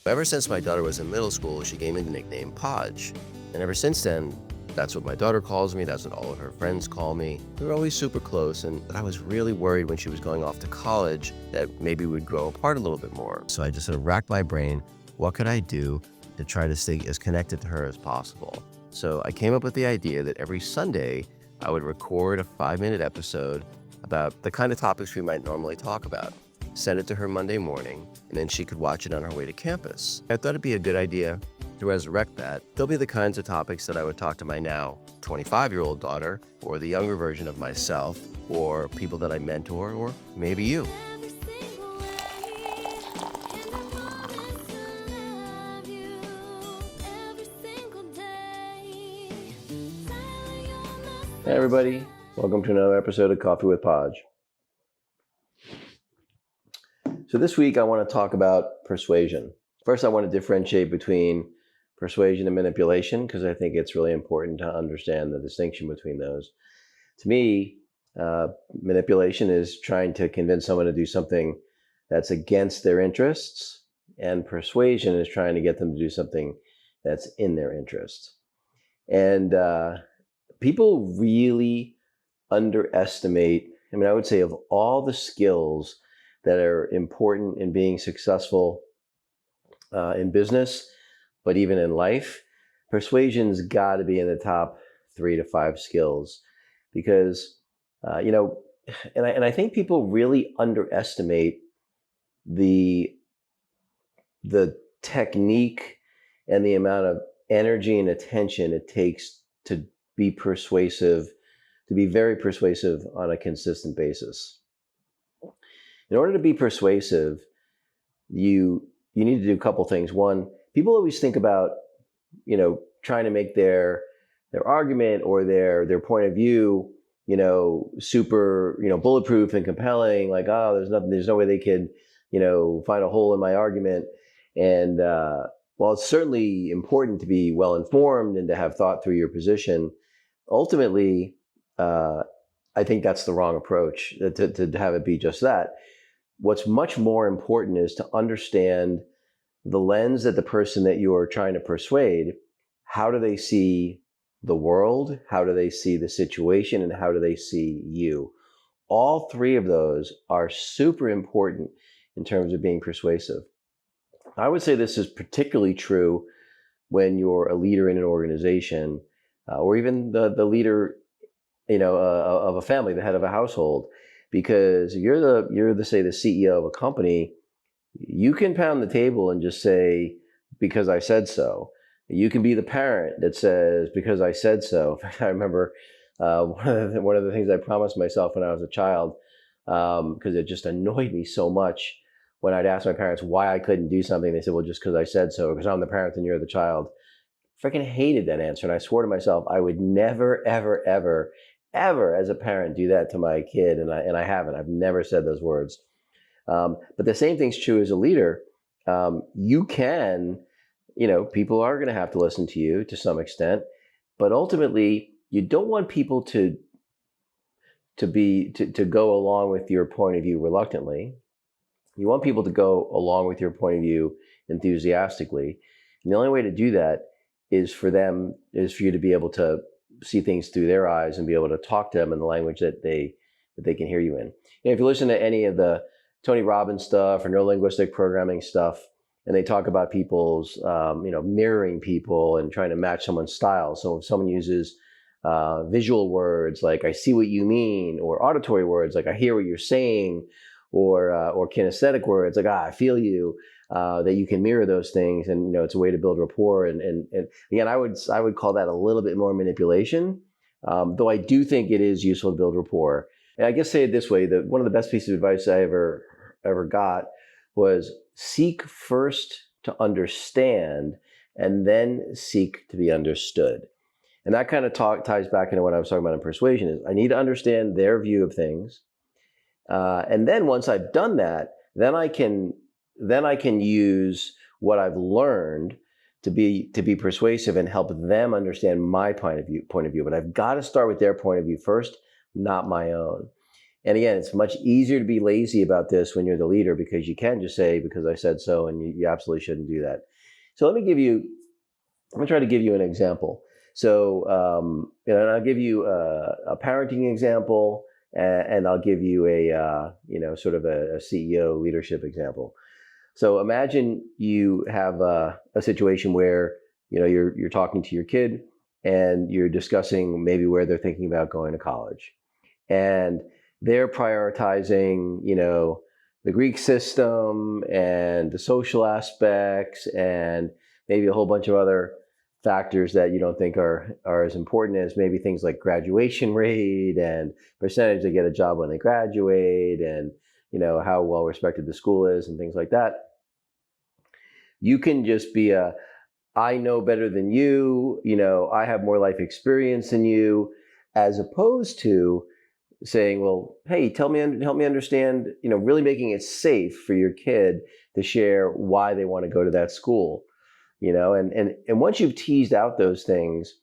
Ever since my daughter was in middle school, she gave me the nickname Podge. And ever since then, that's what my daughter calls me. That's what all of her friends call me. We were always super close, and I was really worried when she was going off to college that maybe we'd grow apart a little bit more. So I just sort of racked my brain. What could I do to try to stay as connected to her as possible? So I came up with the idea that every Sunday, I would record a 5-minute episode about the kind of topics we might normally talk about. Send it to her Monday morning, and then she could watch it on her way to campus. I thought it'd be a good idea to resurrect that. They'll be the kinds of topics that I would talk to my now 25-year-old daughter, or the younger version of myself, or people that I mentor, or maybe you. Hey everybody, welcome to another episode of Coffee with Podge. So this week I want to talk about persuasion. First, I want to differentiate between persuasion and manipulation because I think it's really important to understand the distinction between those. To me, manipulation is trying to convince someone to do something that's against their interests, and persuasion is trying to get them to do something that's in their interest. And people really underestimate, I would say of all the skills that are important in being successful in business, but even in life, persuasion's got to be in the top 3 to 5 skills because, and I think people really underestimate the technique and the amount of energy and attention it takes to be persuasive, to be very persuasive on a consistent basis. In order to be persuasive, you need to do a couple things. One, people always think about, trying to make their argument or their point of view, super, bulletproof and compelling. Like, there's no way they could, find a hole in my argument. And while it's certainly important to be well informed and to have thought through your position, ultimately, I think that's the wrong approach to have it be just that. What's much more important is to understand the lens that the person that you are trying to persuade, how do they see the world, how do they see the situation, and how do they see you? All 3 of those are super important in terms of being persuasive. I would say this is particularly true when you're a leader in an organization, or even the leader, of a family, the head of a household. Because you're the CEO of a company, you can pound the table and just say, because I said so. You can be the parent that says, because I said so. I remember one of the things I promised myself when I was a child, because it just annoyed me so much when I'd ask my parents why I couldn't do something. They said, well, just because I said so, because I'm the parent and you're the child. Freaking hated that answer. And I swore to myself, I would never, ever, ever, ever as a parent do that to my kid. And I haven't. I've never said those words. But the same thing's true as a leader. You can, people are going to have to listen to you to some extent, but ultimately you don't want people to go along with your point of view reluctantly. You want people to go along with your point of view enthusiastically. And the only way to do that is for you to be able to see things through their eyes and be able to talk to them in the language that they can hear you in. If you listen to any of the Tony Robbins stuff or neurolinguistic programming stuff, and they talk about people's, mirroring people and trying to match someone's style. So if someone uses visual words like "I see what you mean," or auditory words like "I hear what you're saying," or kinesthetic words like "I feel you," that you can mirror those things, and it's a way to build rapport. And again, I would call that a little bit more manipulation, though I do think it is useful to build rapport. And I guess say it this way: that one of the best pieces of advice I ever got was seek first to understand, and then seek to be understood. And that kind of ties back into what I was talking about in persuasion. Is I need to understand their view of things, and then once I've done that, then I can use what I've learned to be persuasive and help them understand my point of view. But I've got to start with their point of view first, not my own. And again, it's much easier to be lazy about this when you're the leader, because you can just say, because I said so, and you absolutely shouldn't do that. So I'm going to try to give you an example. So, and I'll give you a parenting example, and I'll give you sort of a CEO leadership example. So imagine you have a situation where, you're talking to your kid and you're discussing maybe where they're thinking about going to college. And they're prioritizing, the Greek system and the social aspects and maybe a whole bunch of other factors that you don't think are as important as maybe things like graduation rate and percentage they get a job when they graduate, and how well respected the school is and things like that. You can just be I know better than you, I have more life experience than you, as opposed to saying, well, hey, help me understand, really making it safe for your kid to share why they want to go to that school. And once you've teased out those things,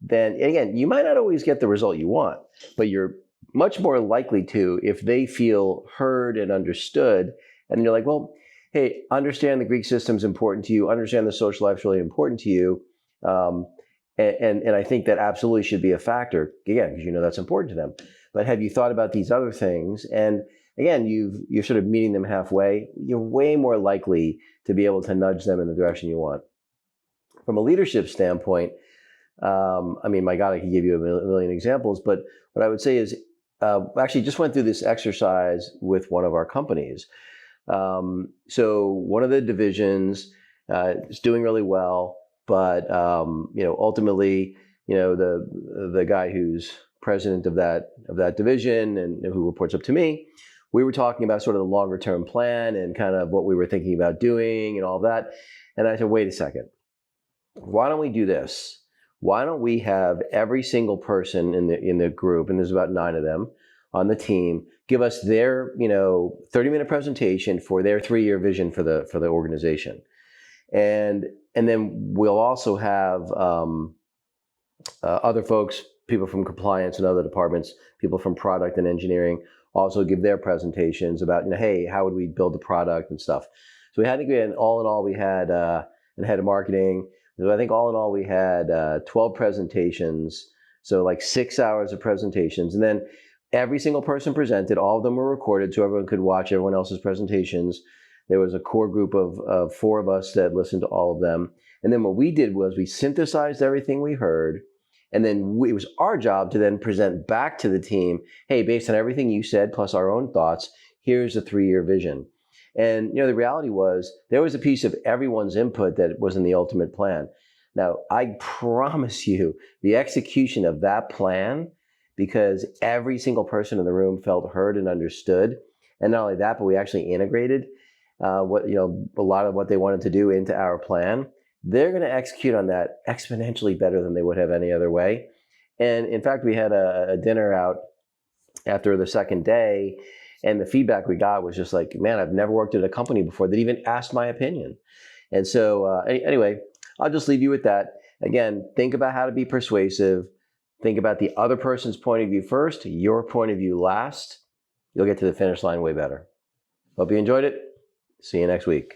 then again, you might not always get the result you want, but you're much more likely to if they feel heard and understood. And you're like, well, hey, understand the Greek system's important to you, understand the social life's really important to you. And I think that absolutely should be a factor, again, because that's important to them. But have you thought about these other things? And again, you're sort of meeting them halfway. You're way more likely to be able to nudge them in the direction you want. From a leadership standpoint, my God, I could give you a million examples, but what I would say is, actually just went through this exercise with one of our companies. So one of the divisions is doing really well, but ultimately, the guy who's president of that division and who reports up to me, we were talking about sort of the longer term plan and kind of what we were thinking about doing and all that. And I said, wait a second. Why don't we do this? Why don't we have every single person in the group, and there's about 9 of them on the team, give us their 30-minute presentation for their 3-year vision for the organization, and then we'll also have other folks, people from compliance and other departments, people from product and engineering, also give their presentations about hey, how would we build the product and stuff. So I think all in all we had and head of marketing. So I think all in all we had 12 presentations, so like 6 hours of presentations. And then every single person presented, all of them were recorded so everyone could watch everyone else's presentations. There was a core group of 4 of us that listened to all of them. And then what we did was we synthesized everything we heard. And then it was our job to then present back to the team, hey, based on everything you said, plus our own thoughts, here's a 3-year vision. And the reality was there was a piece of everyone's input that wasn't the ultimate plan. Now, I promise you the execution of that plan, because every single person in the room felt heard and understood. And not only that, but we actually integrated a lot of what they wanted to do into our plan. They're going to execute on that exponentially better than they would have any other way. And in fact, we had a dinner out after the second day, and the feedback we got was just like, man, I've never worked at a company before that even asked my opinion. And so anyway, I'll just leave you with that. Again, think about how to be persuasive. Think about the other person's point of view first, your point of view last. You'll get to the finish line way better. Hope you enjoyed it. See you next week.